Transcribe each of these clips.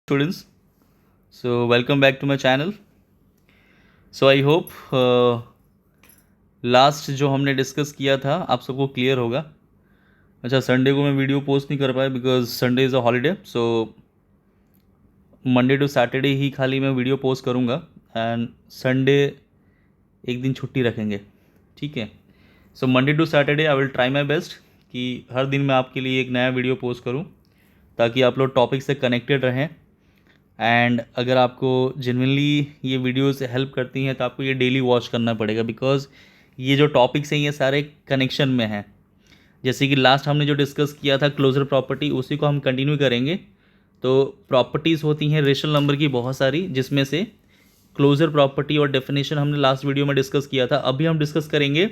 Students, so welcome back to my channel. So I hope last जो हमने discuss किया था आप सबको क्लियर होगा. अच्छा, संडे को मैं वीडियो पोस्ट नहीं कर पाया because Sunday is a holiday. So Monday to Saturday ही खाली मैं वीडियो पोस्ट करूँगा एंड संडे एक दिन छुट्टी रखेंगे. ठीक है. So Monday to Saturday I will try my best कि हर दिन मैं आपके लिए एक नया वीडियो पोस्ट करूँ ताकि आप लोग टॉपिक से कनेक्टेड रहें. एंड अगर आपको जेन्युइनली ये वीडियोस हेल्प करती हैं तो आपको ये डेली वॉच करना पड़ेगा बिकॉज ये जो टॉपिक्स हैं ये सारे कनेक्शन में हैं. जैसे कि लास्ट हमने जो डिस्कस किया था क्लोजर प्रॉपर्टी, उसी को हम कंटिन्यू करेंगे. तो प्रॉपर्टीज़ होती हैं रेशनल नंबर की बहुत सारी, जिसमें से क्लोजर प्रॉपर्टी और डेफिनेशन हमने लास्ट वीडियो में डिस्कस किया था. अभी हम डिस्कस करेंगे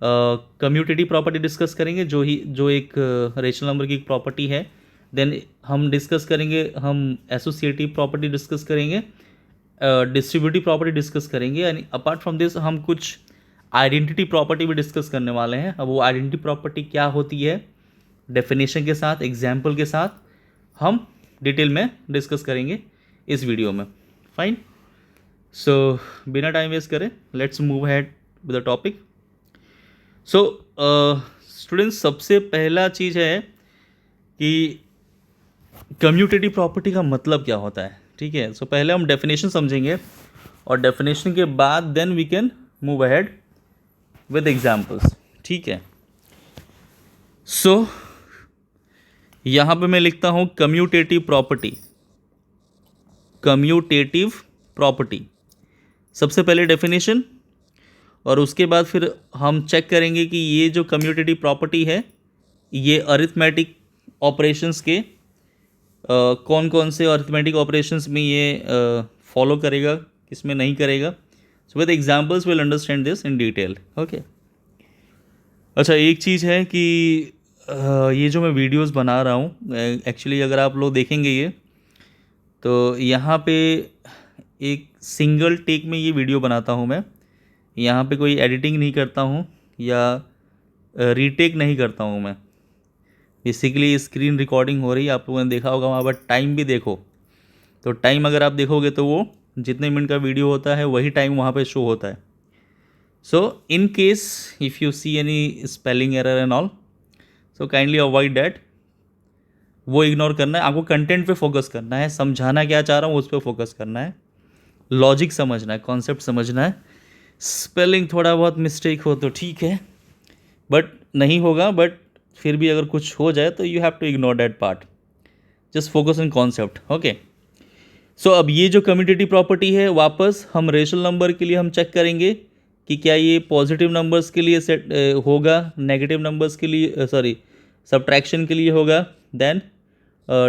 कम्यूटेटिव प्रॉपर्टी डिस्कस करेंगे जो एक रेशनल नंबर की प्रॉपर्टी है. देन हम डिस्कस करेंगे, हम एसोसिएटिव प्रॉपर्टी डिस्कस करेंगे, डिस्ट्रीब्यूटिव प्रॉपर्टी डिस्कस करेंगे. यानी अपार्ट फ्रॉम दिस हम कुछ आइडेंटिटी प्रॉपर्टी भी डिस्कस करने वाले हैं. अब वो आइडेंटिटी प्रॉपर्टी क्या होती है, डेफिनेशन के साथ, एग्जाम्पल के साथ हम डिटेल में डिस्कस करेंगे इस वीडियो में. फाइन. सो बिना टाइम वेस्ट करें let's move ahead with the topic. So students, सबसे पहला चीज़ है कि कम्यूटेटिव प्रॉपर्टी का मतलब क्या होता है. ठीक है. सो पहले हम डेफिनेशन समझेंगे और डेफिनेशन के बाद then we can move ahead with examples. ठीक है. सो यहाँ पे मैं लिखता हूँ कम्यूटेटिव प्रॉपर्टी. कम्यूटेटिव प्रॉपर्टी सबसे पहले डेफिनेशन, और उसके बाद फिर हम चेक करेंगे कि ये जो कम्यूटेटिव प्रॉपर्टी है ये अरिथमेटिक ऑपरेशंस के कौन कौन से अरिथमेटिक ऑपरेशंस में ये फॉलो करेगा, किसमें नहीं करेगा. So with examples will understand this in detail. Okay. अच्छा, एक चीज़ है कि ये जो मैं वीडियोस बना रहा हूँ एक्चुअली अगर आप लोग देखेंगे ये तो यहाँ पे एक सिंगल टेक में ये वीडियो बनाता हूँ मैं. यहाँ पे कोई एडिटिंग नहीं करता हूँ या रीटेक नहीं करता हूँ मैं. बेसिकली स्क्रीन रिकॉर्डिंग हो रही है, आप लोगों ने देखा होगा. वहाँ पर टाइम भी देखो, तो टाइम अगर आप देखोगे तो वो जितने मिनट का वीडियो होता है वही टाइम वहाँ पे शो होता है. So in case if you see any spelling error and all, so kindly avoid that. वो इग्नोर करना है. आपको कंटेंट पे फोकस करना है, समझाना क्या चाह रहा हूँ उस पर फोकस करना है, लॉजिक समझना है, कॉन्सेप्ट समझना है. स्पेलिंग थोड़ा बहुत मिस्टेक हो तो ठीक है, बट नहीं होगा. बट फिर भी अगर कुछ हो जाए तो you have to ignore that part. Just focus on concept. Okay. So अब ये जो कम्यूटेटिव प्रॉपर्टी है, वापस हम रेशनल नंबर के लिए हम चेक करेंगे कि क्या ये पॉजिटिव नंबर्स के लिए सेट होगा, नेगेटिव नंबर्स के लिए सब्ट्रैक्शन के लिए होगा, देन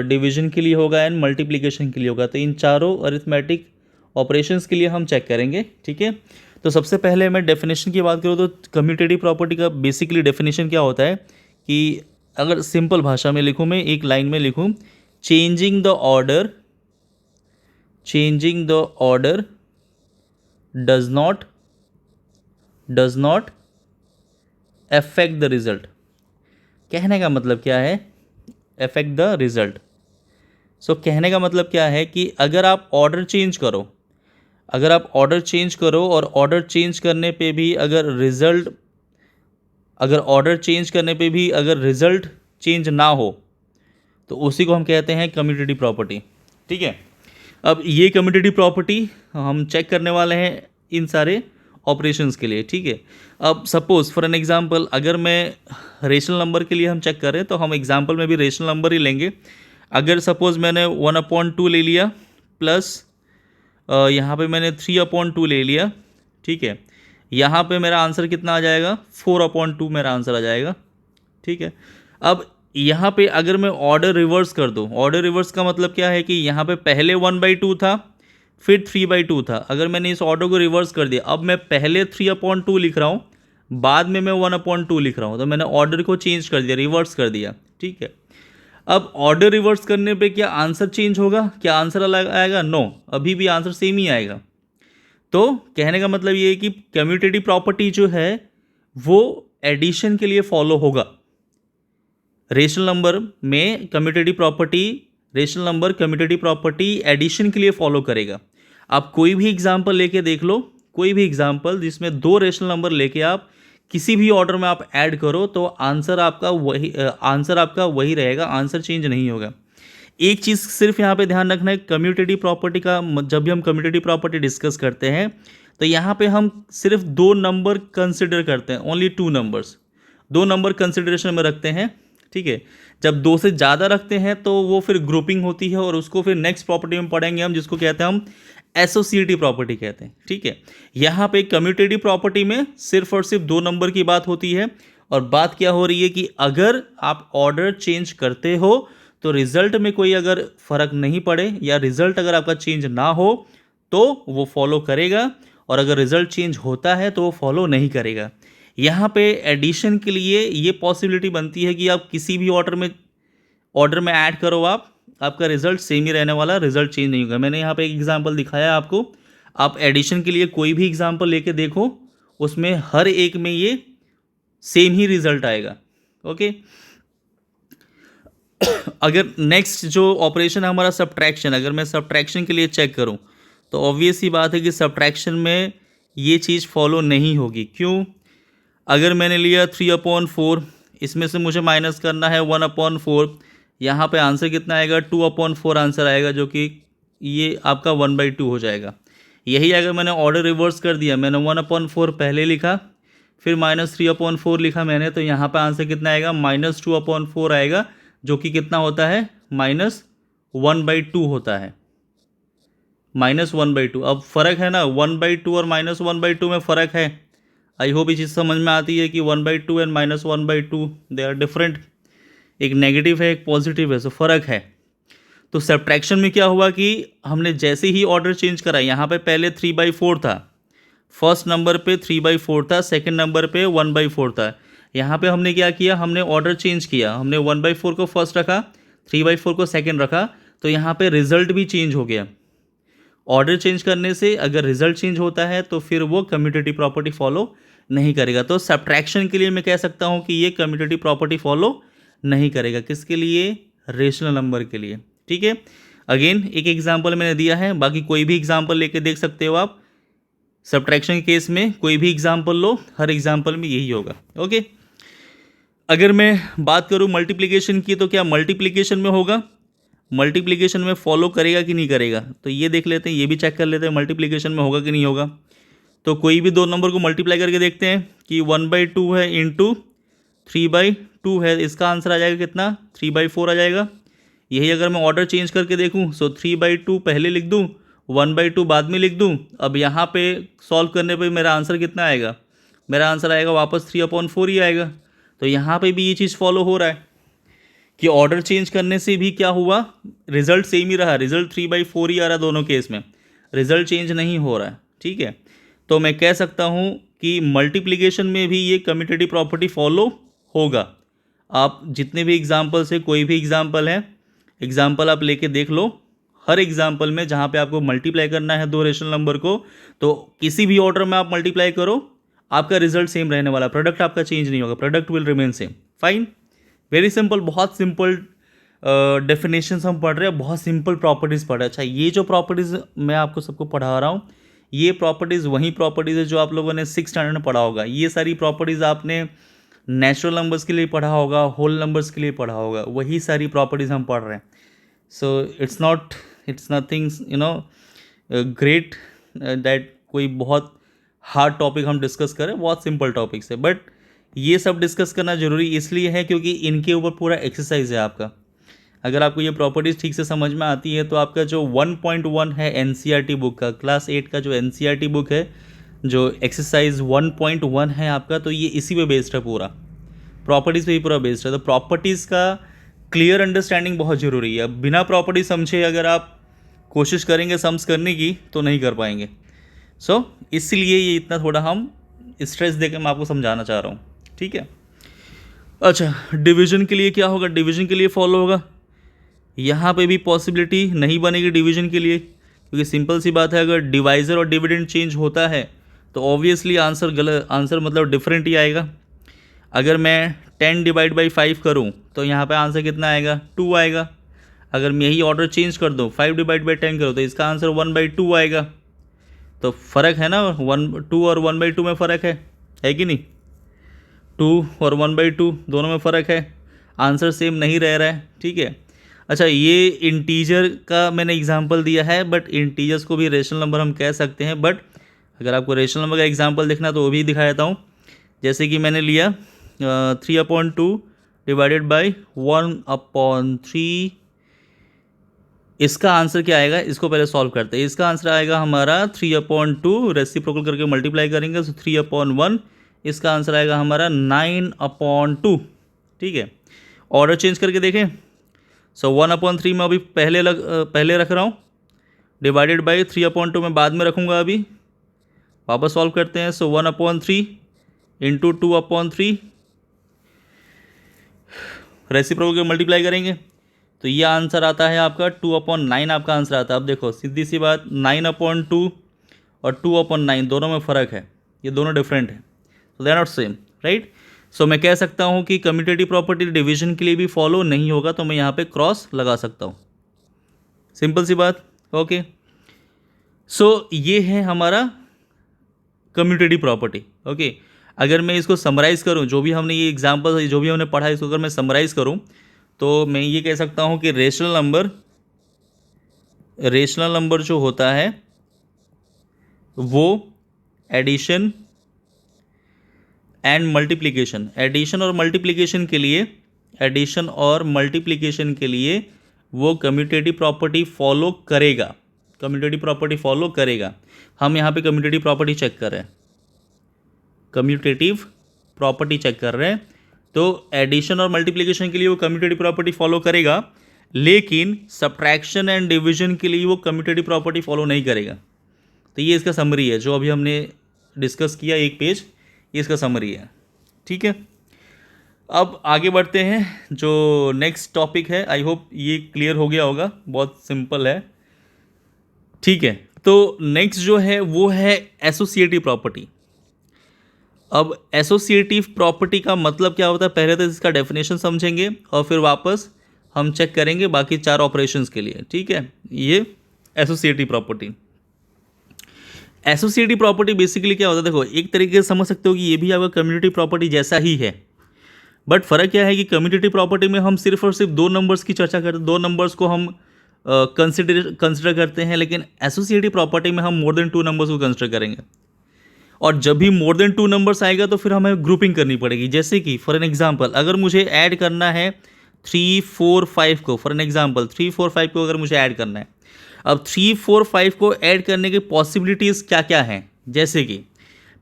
डिवीजन के लिए होगा एंड मल्टीप्लिकेशन के लिए होगा. तो इन चारों अरिथमेटिक ऑपरेशंस के लिए हम चेक करेंगे. ठीक है. तो सबसे पहले मैं डेफिनेशन की बात करूँ तो कम्यूटेटिव प्रॉपर्टी का बेसिकली डेफिनेशन क्या होता है कि अगर सिंपल भाषा में लिखूँ, मैं एक लाइन में लिखूँ, changing the order does not affect the result. कहने का मतलब क्या है, अफेक्ट द रिजल्ट. सो कहने का मतलब क्या है कि अगर आप ऑर्डर चेंज करो और ऑर्डर चेंज करने पे भी अगर रिजल्ट चेंज ना हो तो उसी को हम कहते हैं कम्यूटेटिव प्रॉपर्टी. ठीक है. अब ये कम्यूटेटिव प्रॉपर्टी हम चेक करने वाले हैं इन सारे ऑपरेशंस के लिए. ठीक है. अब सपोज फॉर एन एग्जांपल अगर मैं रेशनल नंबर के लिए हम चेक करें तो हम एग्जांपल में भी रेशनल नंबर ही लेंगे. अगर सपोज मैंने 1/2 ले लिया प्लस यहाँ पे मैंने 3/2 ले लिया. ठीक है. यहाँ पे मेरा आंसर कितना आ जाएगा, 4/2 मेरा आंसर आ जाएगा. ठीक है. अब यहाँ पे अगर मैं ऑर्डर रिवर्स कर दूँ, ऑर्डर रिवर्स का मतलब क्या है कि यहाँ पे पहले 1/2 था फिर 3/2 था. अगर मैंने इस ऑर्डर को रिवर्स कर दिया, अब मैं पहले 3/2 लिख रहा हूँ, बाद में मैं 1/2 लिख रहा हूँ, तो मैंने ऑर्डर को चेंज कर दिया, रिवर्स कर दिया. ठीक है. अब ऑर्डर रिवर्स करने पे क्या आंसर चेंज होगा, क्या आंसर अलग आएगा? नो, अभी भी आंसर सेम ही आएगा. तो कहने का मतलब ये है कि कम्यूटेटिव प्रॉपर्टी जो है वो एडिशन के लिए फॉलो होगा. रेशनल नंबर में commutative property rational number commutative property addition के लिए फॉलो करेगा। आप कोई भी एग्जांपल लेके देख लो, कोई भी एग्जांपल जिसमें 2 रेशनल नंबर लेके आप किसी भी ऑर्डर में आप ऐड करो तो आंसर आपका वही रहेगा, आंसर चेंज नहीं होगा। एक चीज़ सिर्फ यहाँ पे ध्यान रखना है, कम्यूटेटिव प्रॉपर्टी का जब भी हम कम्यूटेटिव प्रॉपर्टी डिस्कस करते हैं तो यहाँ पे हम सिर्फ 2 नंबर कंसिडर करते हैं, ओनली 2 नंबर्स, 2 नंबर कंसिडरेशन में रखते हैं, ठीक है। जब 2 से ज़्यादा रखते हैं तो वो फिर ग्रुपिंग होती है और उसको फिर नेक्स्ट प्रॉपर्टी में पढ़ेंगे हम, जिसको कहते हैं हम एसोसिएटिव प्रॉपर्टी कहते हैं, ठीक है। यहाँ पे कम्यूटेटिव प्रॉपर्टी में सिर्फ और सिर्फ 2 नंबर की बात होती है और बात क्या हो रही है कि अगर आप ऑर्डर चेंज करते हो तो रिजल्ट में कोई अगर फर्क नहीं पड़े या रिजल्ट अगर आपका चेंज ना हो तो वो फॉलो करेगा, और अगर रिजल्ट चेंज होता है तो वो फॉलो नहीं करेगा। यहाँ पे एडिशन के लिए ये पॉसिबिलिटी बनती है कि आप किसी भी ऑर्डर में ऐड करो आपका रिजल्ट सेम ही रहने वाला, रिजल्ट चेंज नहीं होगा। मैंने यहाँ पे एक एग्जांपल दिखाया आपको, आप एडिशन के लिए कोई भी एग्जांपल लेके देखो, उसमें हर एक में ये सेम ही रिजल्ट आएगा, ओके। अगर नेक्स्ट जो ऑपरेशन है हमारा सब्ट्रैक्शन, अगर मैं सब्ट्रैक्शन के लिए चेक करूं तो ऑब्वियस ही बात है कि सब्ट्रैक्शन में ये चीज़ फॉलो नहीं होगी। क्यों? अगर मैंने लिया 3/4, इसमें से मुझे माइनस करना है 1/4, यहाँ पे आंसर कितना आएगा? 2/4 आंसर आएगा, जो कि ये आपका 1/2 हो जाएगा। यही अगर मैंने ऑर्डर रिवर्स कर दिया, मैंने 1/4 पहले लिखा, फिर -3/4 लिखा मैंने, तो यहाँ पे आंसर कितना आएगा? -2/4 आएगा, जो कि कितना होता है? -1/2 होता है, -1/2। अब फ़र्क है ना, 1/2 और -1/2 में फ़र्क है। आई होप ये चीज़ समझ में आती है कि 1/2 एंड -1/2 दे आर डिफरेंट, एक नेगेटिव है एक पॉजिटिव है, सो फ़र्क है। तो सब्ट्रैक्शन में क्या हुआ कि हमने जैसे ही ऑर्डर चेंज करा, यहाँ पे पहले 3/4 था, फर्स्ट नंबर पे 3/4 था, सेकंड नंबर पे 1/4 था। यहाँ पे हमने क्या किया? हमने ऑर्डर चेंज किया, हमने 1/4 को फर्स्ट रखा, 3/4 को सेकंड रखा, तो यहाँ पे रिजल्ट भी चेंज हो गया। ऑर्डर चेंज करने से अगर रिजल्ट चेंज होता है तो फिर वो कम्यूटेटिव प्रॉपर्टी फॉलो नहीं करेगा। तो सब्ट्रैक्शन के लिए मैं कह सकता हूँ कि ये कम्यूटेटिव प्रॉपर्टी फॉलो नहीं करेगा। किसके लिए? रेशनल नंबर के लिए, ठीक है। अगेन एक एग्जांपल मैंने दिया है, बाकी कोई भी एग्जांपल लेके देख सकते हो आप। सब्ट्रैक्शन के केस में कोई भी एग्जांपल लो, हर एग्जांपल में यही होगा, ओके। अगर मैं बात करूँ मल्टीप्लिकेशन की, तो क्या मल्टीप्लिकेशन में होगा? मल्टीप्लिकेशन में फॉलो करेगा कि नहीं करेगा? तो ये देख लेते हैं, ये भी चेक कर लेते हैं मल्टीप्लिकेशन में होगा कि नहीं होगा। तो कोई भी 2 नंबर को मल्टीप्लाई करके देखते हैं कि 1/2 है इंटू 3/2 है, इसका आंसर आ जाएगा कितना? 3/4 आ जाएगा। यही अगर मैं ऑर्डर चेंज करके देखूं, सो 3/2 पहले लिख दूं, 1/2 बाद में लिख दूं। अब यहाँ पे सॉल्व करने पे मेरा आंसर कितना आएगा? मेरा आंसर आएगा वापस 3/4 ही आएगा। तो यहाँ पे भी ये चीज़ फॉलो हो रहा है कि ऑर्डर चेंज करने से भी क्या हुआ? रिजल्ट सेम ही रहा, रिजल्ट 3/4 ही आ रहा है दोनों केस में, रिजल्ट चेंज नहीं हो रहा है, ठीक है। तो मैं कह सकता हूँ कि मल्टीप्लिकेशन में भी ये कम्यूटेटिव प्रॉपर्टी फॉलो होगा। आप जितने भी एग्जाम्पल से, कोई भी एग्जाम्पल है, एग्जाम्पल आप लेके देख लो, हर एग्जाम्पल में जहाँ पे आपको मल्टीप्लाई करना है 2 रेशनल नंबर को, तो किसी भी ऑर्डर में आप मल्टीप्लाई करो, आपका रिजल्ट सेम रहने वाला, प्रोडक्ट आपका चेंज नहीं होगा, product will remain same. Fine, very simple, बहुत सिंपल डेफिनेशंस हम पढ़ रहे हैं, बहुत सिंपल प्रॉपर्टीज़ पढ़ रहे हैं। अच्छा, ये जो प्रॉपर्टीज़ मैं आपको सबको पढ़ा रहा हूँ, ये प्रॉपर्टीज़ वही प्रॉपर्टीज़ है जो आप लोगों ने 6th स्टैंडर्ड में पढ़ा होगा। ये सारी प्रॉपर्टीज़ आपने नेचुरल नंबर्स के लिए पढ़ा होगा, होल नंबर्स के लिए पढ़ा होगा, वही सारी प्रॉपर्टीज़ हम पढ़ रहे हैं। So it's nothing great that कोई बहुत हार्ड टॉपिक हम डिस्कस करें, बहुत सिंपल टॉपिक्स है। बट ये सब डिस्कस करना ज़रूरी इसलिए है क्योंकि इनके ऊपर पूरा एक्सरसाइज है आपका। अगर आपको ये प्रॉपर्टीज़ ठीक से समझ में आती है तो आपका जो 1.1 है एनसीईआरटी बुक का, क्लास 8 का जो एनसीईआरटी बुक है, जो एक्सरसाइज 1.1 है आपका, तो ये इसी पे बेस्ड है, पूरा प्रॉपर्टीज़ पे ही पूरा बेस्ड है। तो प्रॉपर्टीज़ का क्लियर अंडरस्टैंडिंग बहुत ज़रूरी है। बिना प्रॉपर्टी समझे अगर आप कोशिश करेंगे सम्स करने की तो नहीं कर पाएंगे। सो इसलिए ये इतना थोड़ा हम स्ट्रेस देकर मैं आपको समझाना चाह रहा हूँ, ठीक है। अच्छा, डिवीजन के लिए क्या होगा? डिवीजन के लिए फॉलो होगा। यहाँ पे भी पॉसिबिलिटी नहीं बनेगी डिवीजन के लिए, क्योंकि सिंपल सी बात है, अगर डिवाइज़र और डिविडेंड चेंज होता है तो ऑब्वियसली आंसर मतलब डिफरेंट ही आएगा। अगर मैं 10 / 5 करूँ तो यहाँ पे आंसर कितना आएगा? 2 आएगा। अगर मैं यही ऑर्डर चेंज कर दूँ, 5/10 करो तो इसका आंसर 1/2 आएगा। तो फ़र्क है ना, 2 और 1/2 में फ़र्क है कि नहीं? 2 और 1/2 दोनों में फ़र्क है, आंसर सेम नहीं रह रहा है। ठीक है, अच्छा ये इंटीजर का मैंने एग्जांपल दिया है, बट इंटीजर्स को भी रेशनल नंबर हम कह सकते हैं। बट अगर आपको रेशनल नंबर का एग्जांपल देखना तो वो भी दिखा देता हूँ। जैसे कि मैंने लिया 3/2 डिवाइडेड बाई 1/3, इसका आंसर क्या आएगा, इसको पहले सॉल्व करते हैं। इसका आंसर आएगा हमारा 3/2, रेसिप्रोकल करके मल्टीप्लाई करेंगे तो 3/1, इसका आंसर आएगा हमारा 9/2। ठीक है, ऑर्डर चेंज करके देखें। सो 1/3 में अभी पहले रख रहा हूँ, डिवाइडेड बाई 3/2 में बाद में रखूँगा। अभी वापस सॉल्व करते हैं। सो 1/3 इंटू 2/3, रेसिप्रोकल के मल्टीप्लाई करेंगे तो ये आंसर आता है आपका 2/9, आपका आंसर आता है। अब देखो सीधी सी बात, 9/2 और 2/9 दोनों में फ़र्क है, ये दोनों डिफरेंट है, so they are not same, right. So मैं कह सकता हूँ कि कम्यूटेटिव प्रॉपर्टी डिवीजन के लिए भी फॉलो नहीं होगा, तो मैं यहाँ पे क्रॉस लगा सकता हूँ, सिंपल सी बात। ओके, सो ये है हमारा कम्यूटेटिव प्रॉपर्टी। ओके, अगर मैं इसको समराइज़ करूँ, जो भी हमने ये एग्जाम्पल जो भी हमने पढ़ा है इसको अगर मैं समराइज़ करूँ तो मैं ये कह सकता हूँ कि रेशनल नंबर जो होता है वो एडिशन एंड मल्टीप्लिकेशन, एडिशन और मल्टीप्लिकेशन के लिए वो कम्यूटेटिव प्रॉपर्टी फॉलो करेगा, हम यहाँ पे कम्यूटेटिव प्रॉपर्टी चेक कर रहे हैं, तो एडिशन और मल्टीप्लिकेशन के लिए वो कम्यूटेटिव प्रॉपर्टी फॉलो करेगा, लेकिन सब्ट्रैक्शन एंड डिवीजन के लिए वो कम्यूटेटिव प्रॉपर्टी फॉलो नहीं करेगा। तो ये इसका समरी है, जो अभी हमने डिस्कस किया एक पेज, ये इसका समरी है। ठीक है, अब आगे बढ़ते हैं, जो नेक्स्ट टॉपिक है, आई होप ये क्लियर हो गया होगा, बहुत सिंपल है। ठीक है, तो नेक्स्ट जो है वो है एसोसिएटिव प्रॉपर्टी। अब एसोसिएटिव प्रॉपर्टी का मतलब क्या होता है, पहले तो इसका डेफिनेशन समझेंगे और फिर वापस हम चेक करेंगे बाकी 4 ऑपरेशंस के लिए। ठीक है, ये एसोसिएटिव प्रॉपर्टी बेसिकली क्या होता है, देखो एक तरीके से समझ सकते हो कि ये भी आपका कम्यूटेटिव प्रॉपर्टी जैसा ही है, बट फ़र्क क्या है कि कम्यूटेटिव प्रॉपर्टी में हम सिर्फ और सिर्फ 2 नंबर्स की चर्चा करते हैं, 2 नंबर्स को हम कंसिडर करते हैं, लेकिन एसोसिएटिव प्रॉपर्टी में हम मोर देन 2 नंबर्स को कंसिडर करेंगे। और जब भी मोर देन 2 नंबर्स आएगा तो फिर हमें ग्रुपिंग करनी पड़ेगी। जैसे कि फॉर एन एग्जांपल अगर मुझे ऐड करना है 3, 4, 5 को, फॉर एन एग्जांपल 3, 4, 5 को अगर मुझे ऐड करना है, अब 3, 4, 5 को ऐड करने की पॉसिबिलिटीज़ क्या क्या हैं। जैसे कि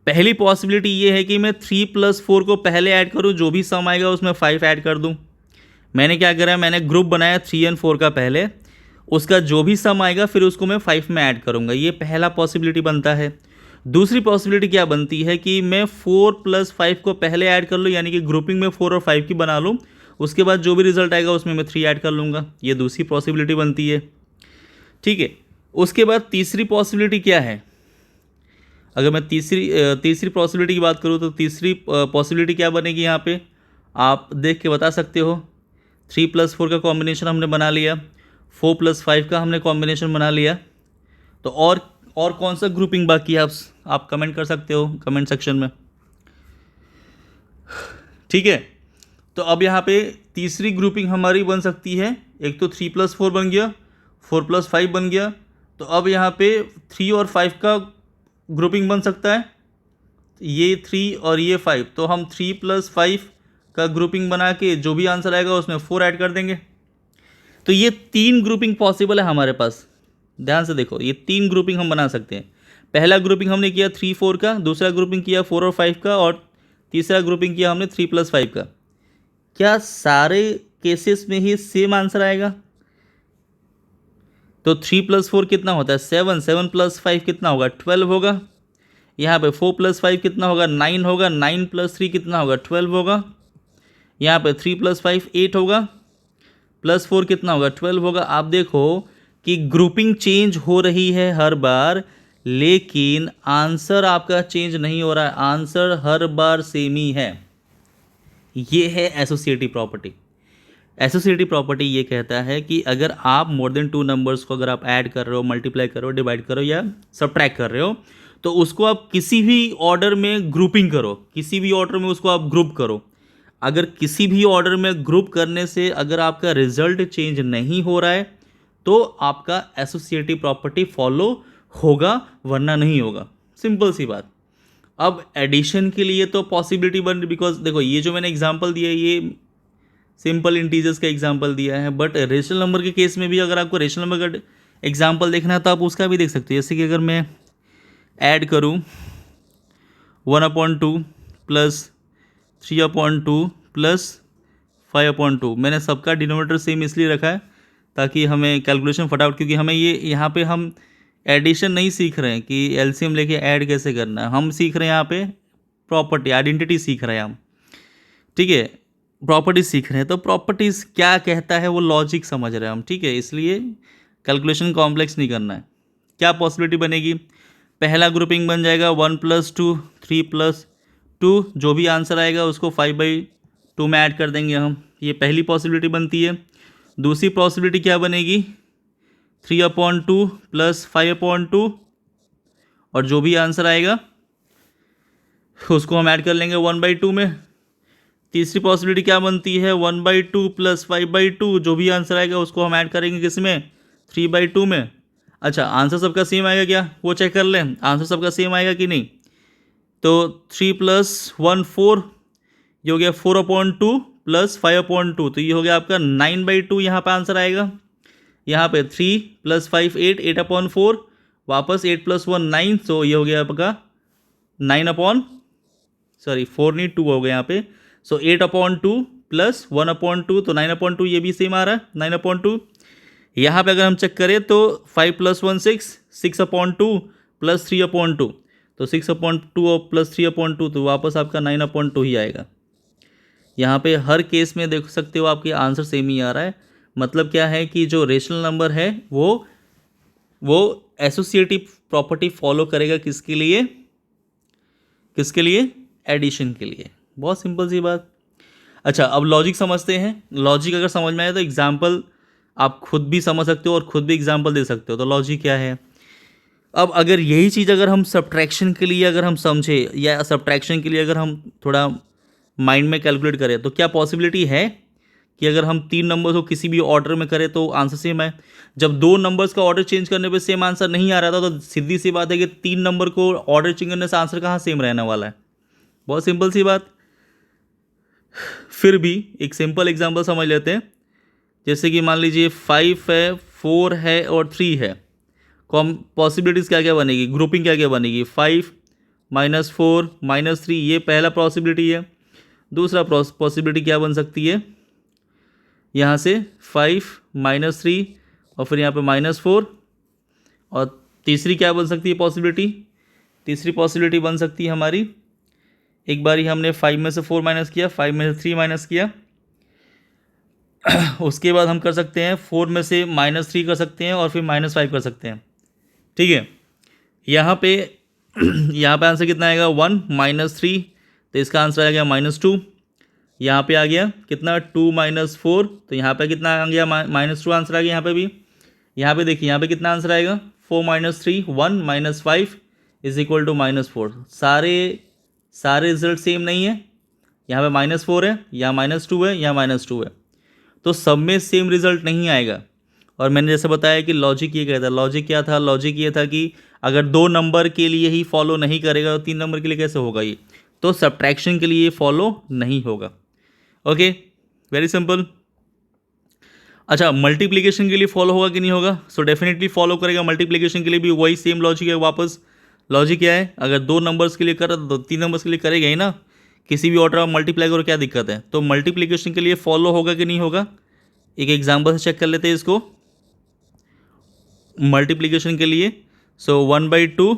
पहली पॉसिबिलिटी ये है कि मैं 3 + 4 को पहले ऐड करूँ, जो भी सम आएगा उसमें 5 ऐड कर दूँ। मैंने क्या करा, मैंने ग्रुप बनाया 3 और 4 का, पहले उसका जो भी सम आएगा फिर उसको मैं 5 में ऐड करूँगा, ये पहला पॉसिबिलिटी बनता है। दूसरी पॉसिबिलिटी क्या बनती है कि मैं 4 + 5 को पहले ऐड कर लूँ, यानी कि ग्रुपिंग में 4 और 5 की बना लूँ, उसके बाद जो भी रिजल्ट आएगा उसमें मैं 3 ऐड कर लूँगा, ये दूसरी पॉसिबिलिटी बनती है। ठीक है, उसके बाद तीसरी पॉसिबिलिटी क्या है, अगर मैं तीसरी पॉसिबिलिटी की बात करूँ तो तीसरी पॉसिबिलिटी क्या बनेगी, यहाँ पे आप देख के बता सकते हो। 3 + 4 का कॉम्बिनेशन हमने बना लिया, 4 + 5 का हमने कॉम्बिनेशन बना लिया, तो और कौन सा ग्रुपिंग बाकी है आप कमेंट कर सकते हो कमेंट सेक्शन में। ठीक है, तो अब यहाँ पे तीसरी ग्रुपिंग हमारी बन सकती है, एक तो 3 + 4 बन गया, 4 + 5 बन गया, तो अब यहाँ पे 3 और 5 का ग्रुपिंग बन सकता है, ये 3 और ये 5, तो हम 3 + 5 का ग्रुपिंग बना के जो भी आंसर आएगा उसमें 4 ऐड कर देंगे। तो ये 3 ग्रुपिंग पॉसिबल है हमारे पास, ध्यान से देखो, ये 3 ग्रुपिंग हम बना सकते हैं। पहला ग्रुपिंग हमने किया 3, 4 का, दूसरा ग्रुपिंग किया 4 और 5 का, और तीसरा ग्रुपिंग किया हमने 3 + 5 का। क्या सारे केसेस में ही सेम आंसर आएगा? तो 3 + 4 कितना होता है 7, 7 + 5 कितना होगा 12 होगा। यहाँ पे 4 + 5 कितना होगा 9 होगा, 9 + 3 कितना होगा 12 होगा। यहाँ पे 3 + 5 8 होगा, +4 कितना होगा 12 होगा। आप देखो कि ग्रुपिंग चेंज हो रही है हर बार, लेकिन आंसर आपका चेंज नहीं हो रहा है, आंसर हर बार सेम ही है। ये है एसोसिएटिव प्रॉपर्टी। एसोसिएटिव प्रॉपर्टी ये कहता है कि अगर आप मोर देन 2 नंबर्स को अगर आप ऐड कर रहे हो, मल्टीप्लाई कर रहे हो, डिवाइड करो या सबट्रैक्ट कर रहे हो, तो उसको आप किसी भी ऑर्डर में ग्रुपिंग करो, किसी भी ऑर्डर में उसको आप ग्रुप करो। अगर किसी भी ऑर्डर में ग्रुप करने से अगर आपका रिजल्ट चेंज नहीं हो रहा है तो आपका एसोसिएटिव प्रॉपर्टी फॉलो होगा, वरना नहीं होगा। सिंपल सी बात। अब एडिशन के लिए तो पॉसिबिलिटी बन रही, बिकॉज देखो ये जो मैंने एग्जांपल दिया है ये सिंपल इंटीजर्स का एग्जांपल दिया है, बट रेशनल नंबर के केस में भी अगर आपको रेशनल नंबर का एग्जांपल देखना है तो आप उसका भी देख सकते हो। जैसे कि अगर मैं ऐड करूँ 1/2 प्लस 3/2 प्लस 5/2, मैंने सबका डिनोमिनेटर सेम इसलिए रखा है ताकि हमें कैलकुलेशन फटाफट, क्योंकि हमें ये यहाँ पे हम एडिशन नहीं सीख रहे हैं कि एलसीएम लेके ऐड कैसे करना है, हम सीख रहे हैं यहाँ पे प्रॉपर्टी, आइडेंटिटी सीख रहे हैं हम। ठीक है, प्रॉपर्टीज सीख रहे हैं, तो प्रॉपर्टीज़ क्या कहता है वो लॉजिक समझ रहे हैं हम। ठीक है, इसलिए कैलकुलेशन कॉम्प्लेक्स नहीं करना है। क्या पॉसिबिलिटी बनेगी, पहला ग्रुपिंग बन जाएगा 1 + 2 3 + 2, जो भी आंसर आएगा उसको 5/2 में ऐड कर देंगे हम, ये पहली पॉसिबिलिटी बनती है। दूसरी पॉसिबिलिटी क्या बनेगी, 3/2 प्लस 5/2, और जो भी आंसर आएगा उसको हम ऐड कर लेंगे 1/2 में। तीसरी पॉसिबिलिटी क्या बनती है, 1/2 प्लस 5/2, जो भी आंसर आएगा उसको हम ऐड करेंगे किस में, 3/2 में। अच्छा, आंसर सबका सेम आएगा क्या, वो चेक कर लें, आंसर सबका सेम आएगा कि नहीं। तो 3 + 1 4, ये हो गया 4/2 प्लस 5/2, तो ये हो गया आपका 9/2, यहाँ पर आंसर आएगा। यहाँ पे 3 + 5 8, 8/4, वापस 8 + 1 9, सो ये हो गया आपका 4 नहीं 2 हो गया यहाँ पे, सो 8/2 प्लस 1/2, तो 9/2, ये भी सेम आ रहा है 9/2। यहाँ पे अगर हम चेक करें तो 5 + 1 6, 6/2 प्लस 3/2, तो 6/2 प्लस 3/2, तो वापस आपका 9/2 ही आएगा। यहाँ पे हर केस में देख सकते हो आपके आंसर सेम ही आ रहा है। मतलब क्या है कि जो रेशनल नंबर है वो एसोसिएटिव प्रॉपर्टी फॉलो करेगा, किसके लिए, किसके लिए, एडिशन के लिए। बहुत सिंपल सी बात। अच्छा, अब लॉजिक समझते हैं। लॉजिक अगर समझ में आए तो एग्जाम्पल आप खुद भी समझ सकते हो और खुद भी एग्जाम्पल दे सकते हो। तो लॉजिक क्या है, अब अगर यही चीज़ अगर हम सब्ट्रैक्शन के लिए अगर हम समझे, या सब्ट्रैक्शन के लिए अगर हम थोड़ा माइंड में कैलकुलेट करें, तो क्या पॉसिबिलिटी है कि अगर हम 3 नंबर्स को किसी भी ऑर्डर में करें तो आंसर सेम है। जब 2 नंबर्स का ऑर्डर चेंज करने पे सेम आंसर नहीं आ रहा था, तो सीधी सी बात है कि 3 नंबर को ऑर्डर चेंज करने से आंसर कहाँ सेम रहने वाला है। बहुत सिंपल सी बात। फिर भी एक सिंपल एग्जांपल समझ लेते हैं। जैसे कि मान लीजिए 5 है, 4 है और 3 है। कॉम पॉसिबिलिटीज़ क्या क्या बनेगी, ग्रुपिंग क्या क्या बनेगी, 5 - 4 - 3, ये पहला पॉसिबिलिटी है। दूसरा पॉसिबिलिटी क्या बन सकती है, यहाँ से 5 - 3 और फिर यहाँ पे -4, और तीसरी क्या बन सकती है पॉसिबिलिटी, तीसरी पॉसिबिलिटी बन सकती है हमारी, एक बार ही हमने 5 में से 4 माइनस किया, 5 में से 3 माइनस किया, उसके बाद हम कर सकते हैं 4 में से -3 कर सकते हैं और फिर -5 कर सकते हैं। ठीक है, यहाँ पे यहाँ पे आंसर कितना आएगा, 1 - 3, तो इसका आंसर आ गया -2। यहाँ पे आ गया कितना, 2 - 4, तो यहाँ पे कितना आ गया, -2 आंसर आ गया। यहाँ पे भी, यहाँ पे देखिए यहाँ पे कितना आंसर आएगा, 4 - 3, 1 - 5 = -4। सारे रिजल्ट सेम नहीं है, यहाँ पे -4 है, यहाँ -2 है, यहाँ -2 है, तो सब में सेम रिजल्ट नहीं आएगा। और मैंने जैसे बताया कि लॉजिक ये कहता है, लॉजिक क्या था, लॉजिक ये था कि अगर 2 नंबर के लिए ही फॉलो नहीं करेगा तो 3 नंबर के लिए कैसे होगा ये, तो सब्ट्रैक्शन के लिए फॉलो नहीं होगा। Okay, very simple. अच्छा, मल्टीप्लिकेशन के लिए फॉलो होगा कि नहीं होगा, सो डेफिनेटली फॉलो करेगा। मल्टीप्लिकेशन के लिए भी वही सेम लॉजिक है। वापस लॉजिक क्या है, अगर 2 नंबर्स के लिए कर तो 3 नंबर्स के लिए करेगा ही ना, किसी भी ऑर्डर में मल्टीप्लाई करो, क्या दिक्कत है। तो मल्टीप्लिकेशन के लिए फॉलो होगा कि नहीं होगा, एक एग्जाम्पल से चेक कर लेते हैं इसको। मल्टीप्लिकेशन के लिए, सो 1/2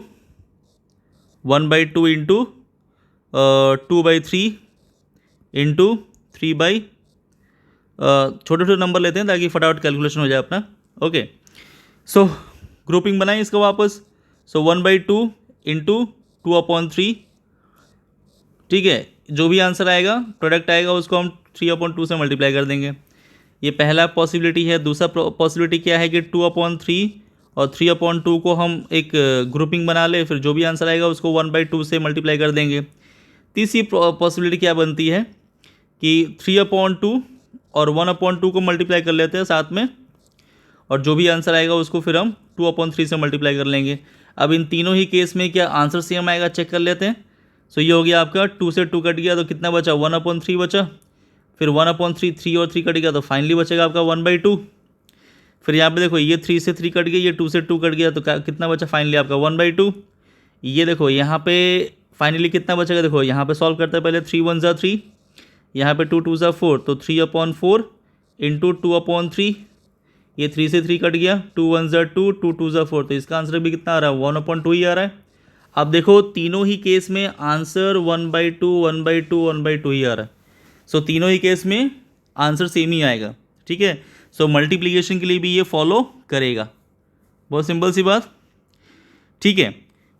इंटू 2/3 इंटू 3/, छोटे छोटे नंबर लेते हैं ताकि फटाफट कैलकुलेशन हो जाए अपना। ओके, सो ग्रुपिंग बनाएं इसका वापस। सो 1/2 इंटू 2/3, ठीक है, जो भी आंसर आएगा, प्रोडक्ट आएगा, उसको हम 3/2 से मल्टीप्लाई कर देंगे। ये पहला पॉसिबिलिटी है। दूसरा पॉसिबिलिटी क्या है कि 2/3 और 3/2 को हम एक ग्रुपिंग बना ले, फिर जो भी आंसर आएगा उसको 1/2 से मल्टीप्लाई कर देंगे। तीसरी पॉसिबिलिटी क्या बनती है कि 3/2 और 1/2 को मल्टीप्लाई कर लेते हैं साथ में, और जो भी आंसर आएगा उसको फिर हम 2/3 से मल्टीप्लाई कर लेंगे। अब इन तीनों ही केस में क्या आंसर सेम आएगा, चेक कर लेते हैं। सो ये हो गया आपका 2 से 2 कट गया तो कितना बचा, 1/3 बचा। फिर 1/3, 3 और 3 कट गया तो फाइनली बचेगा आपका 1/2। फिर यहाँ पे देखो ये 3 से 3 कट गया, ये 2 से 2 कट गया तो कितना बचा फाइनली आपका 1/2। ये देखो यहाँ पे फाइनली कितना बचेगा, देखो यहाँ पे सॉल्व करते हैं पहले। 3 1 ज़ा 3, यहाँ पे 2 2 ज़ा 4, तो 3/4 इंटू 2/3, ये 3 से 3 कट गया, 2 1 ज़ा 2, 2 2 ज़ा 4, तो इसका आंसर भी कितना आ रहा है, 1/2 ही आ रहा है। अब देखो तीनों ही केस में आंसर 1/2 1/2 1/2 ही आ रहा है। सो तीनों ही केस में आंसर सेम ही आएगा, ठीक है। सो मल्टीप्लिकेशन के लिए भी ये फॉलो करेगा, बहुत सिंपल सी बात, ठीक है।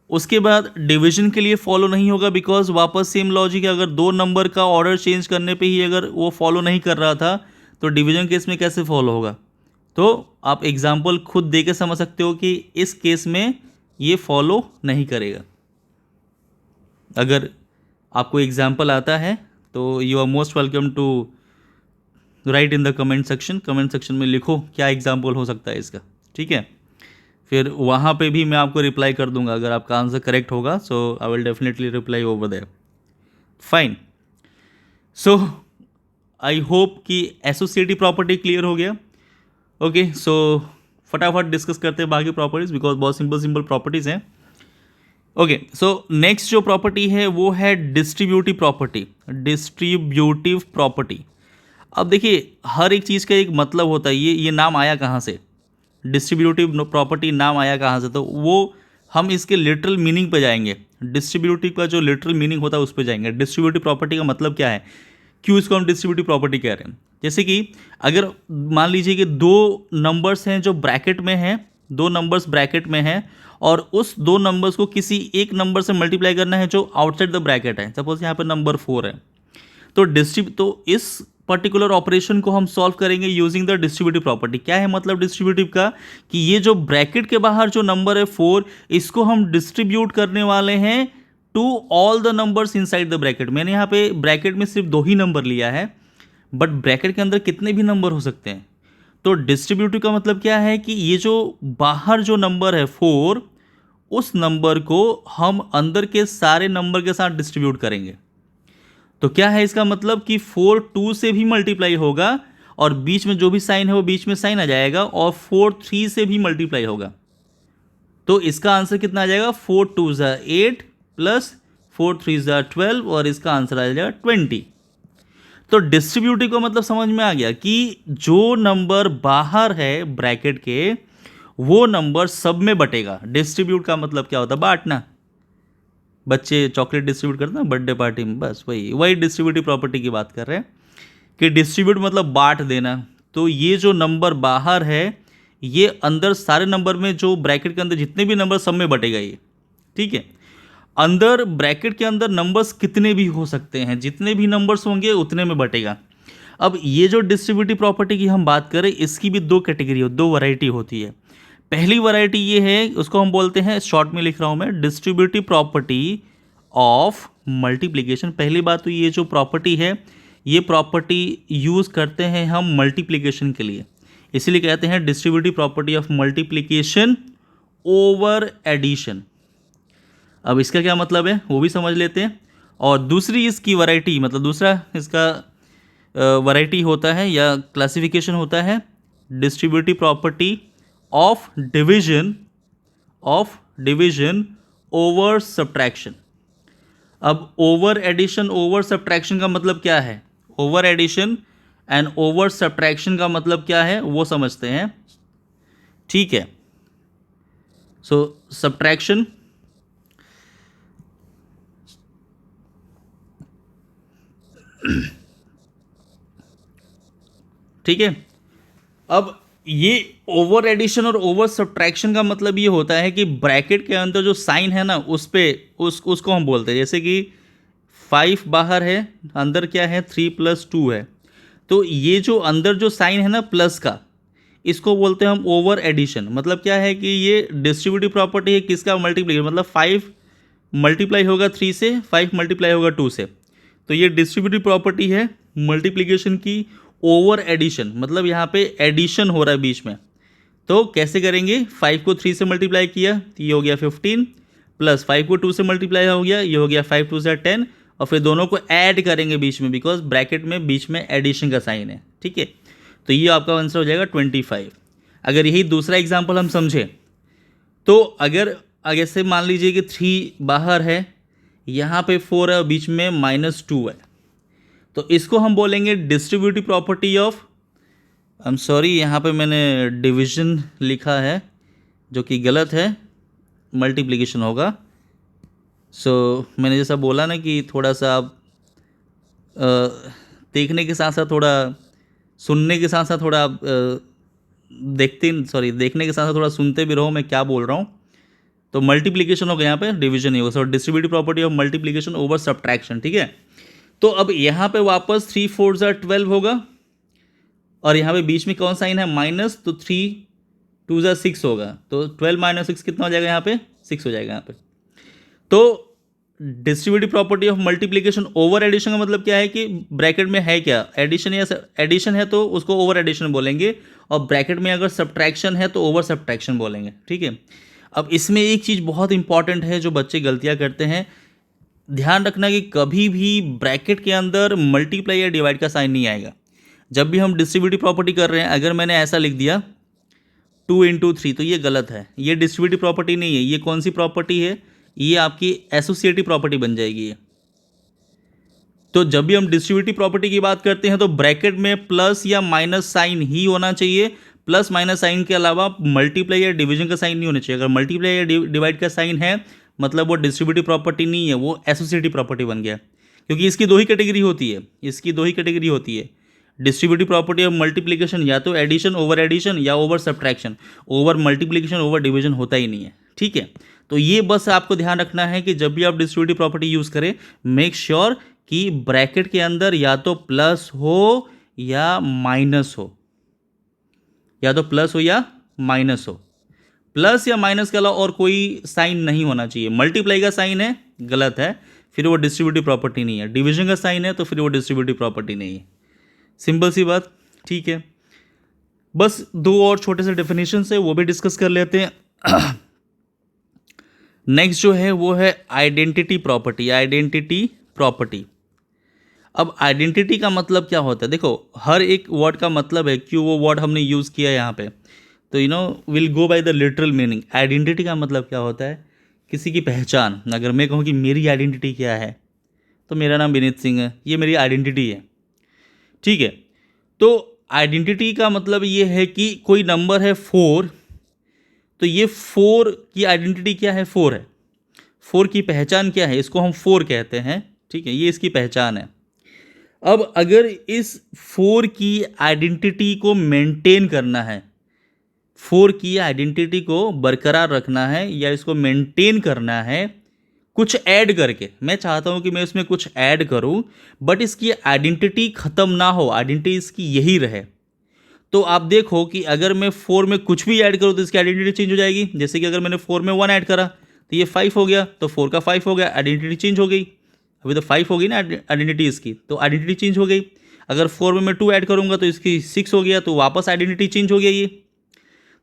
उसके बाद डिवीजन के लिए फॉलो नहीं होगा, बिकॉज वापस सेम लॉजिक है। अगर दो नंबर का ऑर्डर चेंज करने पे ही अगर वो फॉलो नहीं कर रहा था तो डिवीजन केस में कैसे फॉलो होगा। तो आप एग्जाम्पल खुद दे के समझ सकते हो कि इस केस में ये फॉलो नहीं करेगा। अगर आपको एग्जाम्पल आता है तो you are most welcome to write in the comment section. Comment section में लिखो क्या एग्जाम्पल हो सकता है इसका, ठीक है। फिर वहाँ पे भी मैं आपको रिप्लाई कर दूंगा अगर आपका आंसर करेक्ट होगा। So I will definitely reply over there, fine. So I hope कि एसोसिएटिव प्रॉपर्टी क्लियर हो गया। ओके, सो फटाफट डिस्कस करते हैं बाकी प्रॉपर्टीज, बिकॉज बहुत सिंपल प्रॉपर्टीज़ हैं। ओके, सो नेक्स्ट जो प्रॉपर्टी है वो है डिस्ट्रीब्यूटिव प्रॉपर्टी। डिस्ट्रीब्यूटिव प्रॉपर्टी, अब देखिए हर एक चीज़ का एक मतलब होता है। ये नाम आया कहाँ से, डिस्ट्रीब्यूटिव प्रॉपर्टी नाम आया कहाँ से, तो वो हम इसके लिटरल मीनिंग पे जाएंगे। डिस्ट्रीब्यूटिव का जो लिटरल मीनिंग होता है उस पर जाएंगे। डिस्ट्रीब्यूटिव प्रॉपर्टी का मतलब क्या है, क्यों इसको हम डिस्ट्रीब्यूटिव प्रॉपर्टी कह रहे हैं। जैसे कि अगर मान लीजिए कि दो नंबर्स हैं जो ब्रैकेट में हैं, दो नंबर्स ब्रैकेट में हैं, और उस दो नंबर्स को किसी एक नंबर से मल्टीप्लाई करना है जो आउटसाइड द ब्रैकेट है। सपोज यहाँ पे नंबर 4 है, तो इस पर्टिकुलर ऑपरेशन को हम सॉल्व करेंगे यूजिंग द डिस्ट्रीब्यूटिव प्रॉपर्टी। क्या है मतलब डिस्ट्रीब्यूटिव का, कि ये जो ब्रैकेट के बाहर जो नंबर है 4, इसको हम डिस्ट्रीब्यूट करने वाले हैं to all the numbers inside the bracket. मैंने यहाँ पे ब्रैकेट में सिर्फ 2 ही नंबर लिया है, बट ब्रैकेट के अंदर कितने भी नंबर हो सकते हैं। तो डिस्ट्रीब्यूटिव का मतलब क्या है कि ये जो बाहर जो नंबर है 4, उस नंबर को हम अंदर के सारे नंबर के साथ डिस्ट्रीब्यूट करेंगे। तो क्या है इसका मतलब कि 4 2 से भी मल्टीप्लाई होगा, और बीच में जो भी साइन है वो बीच में साइन आ जाएगा, और 4 3 से भी मल्टीप्लाई होगा। तो इसका आंसर कितना आ जाएगा, 4 2 ज़ा 8 प्लस 4 3 ज़ा 12, और इसका आंसर आ जाएगा 20। तो डिस्ट्रीब्यूटिव का मतलब समझ में आ गया कि जो नंबर बाहर है ब्रैकेट के, वो नंबर सब में बटेगा। डिस्ट्रीब्यूट का मतलब क्या होता है, बांटना। बच्चे चॉकलेट डिस्ट्रीब्यूट करते हैं बर्थडे पार्टी में, बस वही डिस्ट्रीब्यूटिव प्रॉपर्टी की बात कर रहे हैं कि डिस्ट्रीब्यूट मतलब बांट देना। तो ये जो नंबर बाहर है, ये अंदर सारे नंबर में, जो ब्रैकेट के अंदर जितने भी नंबर सब में बटेगा ये, ठीक है। अंदर ब्रैकेट के अंदर नंबर्स कितने भी हो सकते हैं, जितने भी नंबर्स होंगे उतने में बटेगा। अब ये जो डिस्ट्रीब्यूटिव प्रॉपर्टी की हम बात करें, इसकी भी 2 कैटेगरी, 2 वैरायटी होती है। पहली वैरायटी ये है, उसको हम बोलते हैं, शॉर्ट में लिख रहा हूं मैं, डिस्ट्रीब्यूटिव प्रॉपर्टी ऑफ मल्टीप्लिकेशन। पहली बात तो ये जो प्रॉपर्टी है, ये प्रॉपर्टी यूज़ करते हैं हम मल्टीप्लिकेशन के लिए, इसीलिए कहते हैं distributive property of multiplication over addition. अब इसका क्या मतलब है वो भी समझ लेते हैं। और दूसरी इसकी वैरायटी, मतलब दूसरा इसका वैरायटी होता है या क्लासिफिकेशन होता है, distributive property of division over subtraction. अब ओवर एडिशन ओवर सब्ट्रैक्शन का मतलब क्या है, over addition and over subtraction का मतलब क्या है वो समझते हैं, ठीक है। सो सब्ट्रैक्शन, ठीक है। अब ये ओवर एडिशन और ओवर सब्ट्रैक्शन का मतलब ये होता है कि ब्रैकेट के अंदर जो साइन है ना, उस पे उसको हम बोलते हैं। जैसे कि 5 बाहर है, अंदर क्या है 3 + 2 है, तो ये जो अंदर जो साइन है ना प्लस का, इसको बोलते हैं हम ओवर एडिशन। मतलब क्या है कि ये डिस्ट्रीब्यूटिव प्रॉपर्टी है किसका, मल्टीप्लिकेशन। मतलब 5 मल्टीप्लाई होगा 3 से, 5 मल्टीप्लाई होगा 2 से, तो ये डिस्ट्रीब्यूटिव प्रॉपर्टी है मल्टीप्लिकेशन की ओवर एडिशन। मतलब यहाँ पे एडिशन हो रहा है बीच में, तो कैसे करेंगे, 5 को 3 से मल्टीप्लाई किया तो ये हो गया 15, प्लस 5 को 2 से मल्टीप्लाई हो गया, ये हो गया 5 2 से 10, और फिर दोनों को ऐड करेंगे बीच में, बिकॉज ब्रैकेट में बीच में एडिशन का साइन है। ठीक है, तो ये आपका आंसर हो जाएगा 25। अगर यही दूसरा एग्जाम्पल हम समझें तो अगर आगे से मान लीजिए कि 3 बाहर है, यहाँ पे 4 है, बीच में -2 है, तो इसको हम बोलेंगे distributive property of, I am sorry यहाँ पे मैंने डिवीजन लिखा है जो कि गलत है, मल्टीप्लिकेशन होगा। सो मैंने जैसा बोला ना कि थोड़ा सा आप देखने के साथ साथ थोड़ा सुनने के साथ साथ थोड़ा आप देखने के साथ साथ थोड़ा सुनते भी रहो मैं क्या बोल रहा हूँ। तो मल्टीप्लिकेशन होगा, यहाँ पे डिवीजन नहीं होगा। So distributive property of multiplication over subtraction. ठीक है, तो अब यहाँ पे वापस 3 4 12 होगा, और यहाँ पे बीच में कौन साइन है, माइनस, तो 3 2 6 होगा, तो 12 - 6 कितना हो जाएगा, यहाँ पे 6 हो जाएगा यहाँ पे। तो distributive property of multiplication over addition का मतलब क्या है कि ब्रैकेट में है क्या, एडिशन, या एडिशन है तो उसको ओवर एडिशन बोलेंगे, और ब्रैकेट में अगर सब्ट्रैक्शन है तो ओवर सब्ट्रैक्शन बोलेंगे। ठीक है, अब इसमें एक चीज़ बहुत इंपॉर्टेंट है जो बच्चे गलतियाँ करते हैं, ध्यान रखना कि कभी भी ब्रैकेट के अंदर मल्टीप्लाई या डिवाइड का साइन नहीं आएगा। जब भी हम डिस्ट्रीब्यूटिव प्रॉपर्टी कर रहे हैं, अगर मैंने ऐसा लिख दिया 2 × 3 तो ये गलत है, ये डिस्ट्रीब्यूटिव प्रॉपर्टी नहीं है। ये कौन सी प्रॉपर्टी है, ये आपकी एसोसिएटिव प्रॉपर्टी बन जाएगी ये। तो जब भी हम डिस्ट्रीब्यूटिव प्रॉपर्टी की बात करते हैं तो ब्रैकेट में प्लस या माइनस साइन ही होना चाहिए। प्लस माइनस साइन के अलावा मल्टीप्लाई या डिवीजन का साइन नहीं होना चाहिए। अगर मल्टीप्लाई या डिवाइड का साइन है मतलब वो डिस्ट्रीब्यूटिव प्रॉपर्टी नहीं है, वो एसोसिएटिव प्रॉपर्टी बन गया। क्योंकि इसकी दो ही कैटेगरी होती है, इसकी दो ही कैटेगरी होती है। डिस्ट्रीब्यूटिव प्रॉपर्टी ऑफ मल्टीप्लिकेशन या तो एडिशन ओवर एडिशन या over subtraction. Over multiplication over division होता ही नहीं है। ठीक है, तो ये बस आपको ध्यान रखना है कि जब भी आप डिस्ट्रीब्यूटिव प्रॉपर्टी यूज़ करें, मेक श्योर कि ब्रैकेट के अंदर या तो प्लस हो या माइनस हो, या तो प्लस हो या माइनस हो। प्लस या माइनस के अलावा और कोई साइन नहीं होना चाहिए। मल्टीप्लाई का साइन है, गलत है, फिर वो डिस्ट्रीब्यूटिव प्रॉपर्टी नहीं है। डिवीजन का साइन है तो फिर वो डिस्ट्रीब्यूटिव प्रॉपर्टी नहीं है। सिंपल सी बात। ठीक है, बस 2 और छोटे से डेफिनेशन है वो भी डिस्कस कर लेते हैं। नेक्स्ट जो है वो है आइडेंटिटी प्रॉपर्टी। आइडेंटिटी प्रॉपर्टी, अब आइडेंटिटी का मतलब क्या होता है, देखो हर एक वर्ड का मतलब है, क्यों वो वर्ड हमने यूज़ किया है यहाँ पे, तो will go by the literal meaning. Identity का मतलब क्या होता है, किसी की पहचान। अगर मैं कहूँ कि मेरी आइडेंटिटी क्या है, तो मेरा नाम विनीत सिंह है, ये मेरी आइडेंटिटी है। ठीक है, तो आइडेंटिटी का मतलब ये है कि कोई नंबर है 4, तो ये 4 की आइडेंटिटी क्या है, 4 है। 4 की पहचान क्या है, इसको हम 4 कहते हैं। ठीक है, ये इसकी पहचान है। अब अगर इस 4 की आइडेंटिटी को मेंटेन करना है, 4 की आइडेंटिटी को बरकरार रखना है या इसको मेंटेन करना है कुछ ऐड करके, मैं चाहता हूं कि मैं इसमें कुछ ऐड करूं बट इसकी आइडेंटिटी ख़त्म ना हो, आइडेंटिटी इसकी यही रहे। तो आप देखो कि अगर मैं 4 में कुछ भी ऐड करूं तो इसकी आइडेंटिटी चेंज हो जाएगी। जैसे कि अगर मैंने 4 में 1 ऐड करा तो ये 5 हो गया, तो 4 का 5 हो गया, आइडेंटिटी चेंज हो गई। अभी तो 5 हो गई ना आइडेंटिटी इसकी, तो आइडेंटिटी चेंज हो गई। अगर 4 में मैं 2 ऐड करूंगा तो इसकी 6 हो गया, तो वापस आइडेंटिटी चेंज हो गया ये।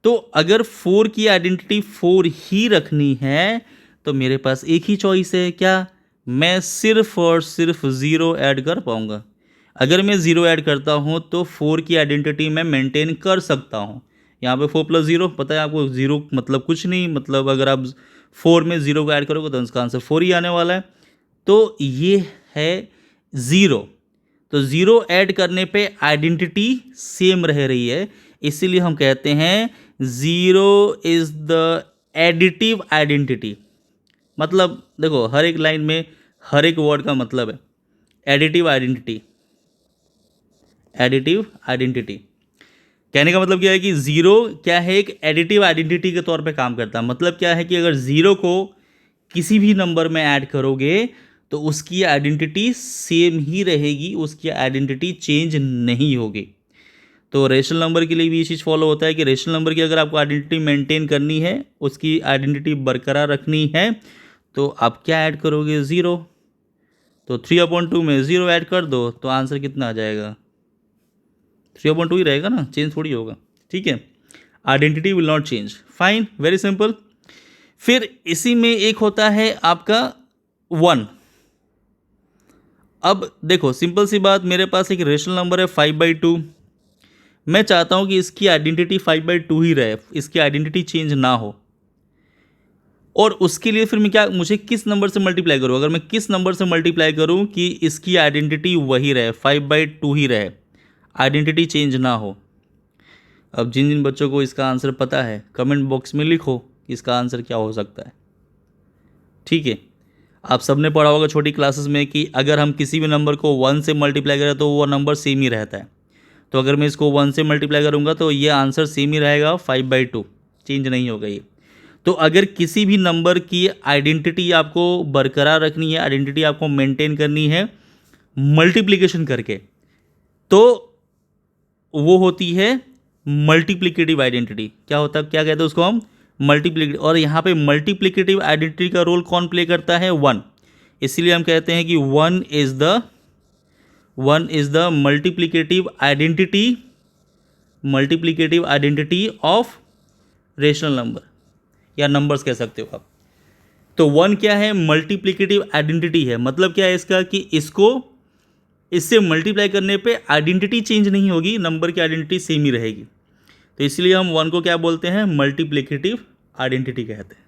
तो अगर 4 की आइडेंटिटी 4 ही रखनी है तो मेरे पास एक ही चॉइस है, क्या, मैं सिर्फ और सिर्फ 0 ऐड कर पाऊंगा। अगर मैं 0 ऐड करता हूं तो 4 की आइडेंटिटी मैं मेंटेन कर सकता हूं। यहाँ पे 4 + 0 पता है आपको, 0 मतलब कुछ नहीं, मतलब अगर आप 4 में 0 को ऐड करोगे तो उसका आंसर 4 ही आने वाला है। तो ये है 0, तो 0 ऐड करने पे आइडेंटिटी सेम रह रही है, इसीलिए हम कहते हैं 0 इज़ द एडिटिव आइडेंटिटी। मतलब देखो हर एक लाइन में हर एक वर्ड का मतलब है। एडिटिव आइडेंटिटी, एडिटिव आइडेंटिटी कहने का मतलब क्या है कि 0 क्या है, एक एडिटिव आइडेंटिटी के तौर पे काम करता है। मतलब क्या है कि अगर 0 को किसी भी नंबर में ऐड करोगे तो उसकी आइडेंटिटी सेम ही रहेगी, उसकी आइडेंटिटी चेंज नहीं होगी। तो रेशनल नंबर के लिए भी ये चीज़ फॉलो होता है कि रेशनल नंबर की अगर आपको आइडेंटिटी मेंटेन करनी है, उसकी आइडेंटिटी बरकरार रखनी है, तो आप क्या ऐड करोगे? 0। तो 3/2 में 0 ऐड कर दो तो आंसर कितना आ जाएगा? 3/2 ही रहेगा ना, चेंज थोड़ी होगा। ठीक है, identity will not change. Fine, very simple. फिर इसी में एक होता है आपका 1। अब देखो सिंपल सी बात, मेरे पास एक रेशनल नंबर है 5/2। मैं चाहता हूं कि इसकी आइडेंटिटी 5/2 ही रहे, इसकी आइडेंटिटी चेंज ना हो। और उसके लिए फिर मैं क्या, मुझे किस नंबर से मल्टीप्लाई करूँ? अगर मैं किस नंबर से मल्टीप्लाई करूँ कि इसकी आइडेंटिटी वही रहे, 5/2 ही रहे, आइडेंटिटी चेंज ना हो। अब जिन जिन बच्चों को इसका आंसर पता है कमेंट बॉक्स में लिखो कि इसका आंसर क्या हो सकता है। ठीक है, आप सबने पढ़ा होगा छोटी क्लासेस में कि अगर हम किसी भी नंबर को 1 से मल्टीप्लाई करें तो वो नंबर सेम ही रहता है। तो अगर मैं इसको 1 से मल्टीप्लाई करूँगा तो ये आंसर सेम ही रहेगा, 5/2, चेंज नहीं होगा ये। तो अगर किसी भी नंबर की आइडेंटिटी आपको बरकरार रखनी है, आइडेंटिटी आपको मेंटेन करनी है मल्टीप्लिकेशन करके, तो वो होती है मल्टीप्लिकेटिव आइडेंटिटी। क्या होता है, क्या कहते हैं उसको हम? मल्टीप्लिकेटिव। और यहाँ पे मल्टीप्लिकेटिव आइडेंटिटी का रोल कौन प्ले करता है? 1। इसीलिए हम कहते हैं कि 1 is the multiplicative identity of rational number, या नंबर्स कह सकते हो आप। तो 1 क्या है? मल्टीप्लिकेटिव आइडेंटिटी है। मतलब क्या है इसका कि इसको इससे मल्टीप्लाई करने पे आइडेंटिटी चेंज नहीं होगी, नंबर की आइडेंटिटी सेम ही रहेगी। तो इसलिए हम 1 को क्या बोलते हैं? मल्टीप्लिकेटिव आइडेंटिटी कहते हैं।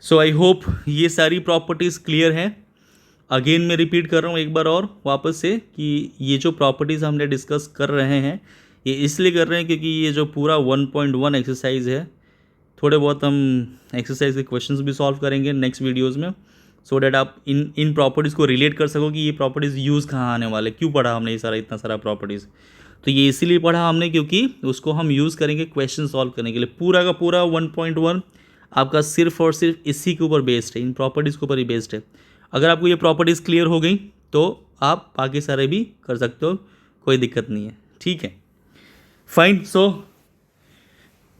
सो आई होप ये सारी प्रॉपर्टीज़ क्लियर हैं। अगेन मैं रिपीट कर रहा हूँ एक बार और वापस से कि ये जो प्रॉपर्टीज़ हमने डिस्कस कर रहे हैं, ये इसलिए कर रहे हैं क्योंकि ये जो पूरा 1.1 एक्सरसाइज है, थोड़े बहुत हम एक्सरसाइज के क्वेश्चंस भी सॉल्व करेंगे नेक्स्ट वीडियोस में, सो डैट आप इन प्रॉपर्टीज़ को रिलेट कर सको कि ये प्रॉपर्टीज़ यूज़ कहाँ आने वाले, क्यों पढ़ा हमने ये सारा इतना सारा प्रॉपर्टीज़। तो ये इसीलिए पढ़ा हमने क्योंकि उसको हम यूज़ करेंगे क्वेश्चन सॉल्व करने के लिए। पूरा का पूरा 1.1 आपका सिर्फ और सिर्फ इसी के ऊपर बेस्ड है, इन प्रॉपर्टीज़ के ऊपर ही बेस्ड है। अगर आपको ये प्रॉपर्टीज़ क्लियर हो गई तो आप बाकी सारे भी कर सकते हो, कोई दिक्कत नहीं है। ठीक है, फाइन। सो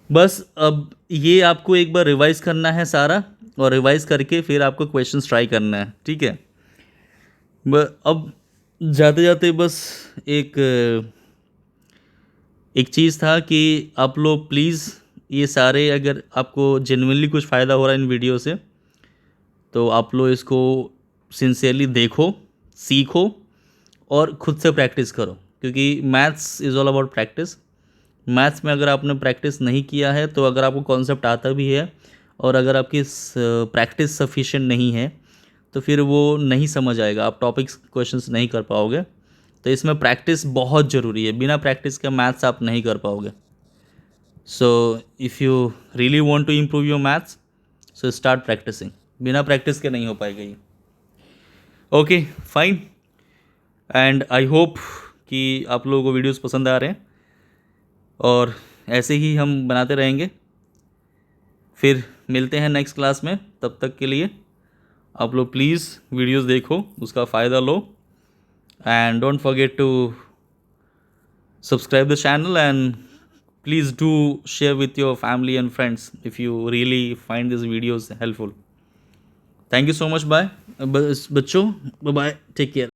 बस अब ये आपको एक बार रिवाइज़ करना है सारा, और रिवाइज़ करके फिर आपको क्वेश्चंस ट्राई करना है। ठीक है, अब जाते जाते बस एक चीज़ था कि आप लोग प्लीज़ ये सारे, अगर आपको जेन्युइनली कुछ फ़ायदा हो रहा है इन वीडियो से, तो आप लोग इसको सिंसियरली देखो, सीखो और खुद से प्रैक्टिस करो, क्योंकि maths is all about practice. Maths में अगर आपने प्रैक्टिस नहीं किया है, तो अगर आपको कॉन्सेप्ट आता भी है और अगर आपकी प्रैक्टिस सफिशिएंट नहीं है, तो फिर वो नहीं समझ आएगा, आप टॉपिक्स क्वेश्चंस नहीं कर पाओगे। तो इसमें प्रैक्टिस बहुत ज़रूरी है, बिना प्रैक्टिस के मैथ्स आप नहीं कर पाओगे। So if you really want to improve your maths, so start practising. बिना प्रैक्टिस के नहीं हो पाएगा ये। Okay, fine. And I hope कि आप लोगों को वीडियोस पसंद आ रहे हैं, और ऐसे ही हम बनाते रहेंगे। फिर मिलते हैं नेक्स्ट क्लास में, तब तक के लिए आप लोग प्लीज़ वीडियोस देखो, उसका फ़ायदा लो, and don't forget to subscribe the channel, and please do share with your family and friends if you really find these videos helpful. Thank you so much. Bye बच्चों, bye bye, take care.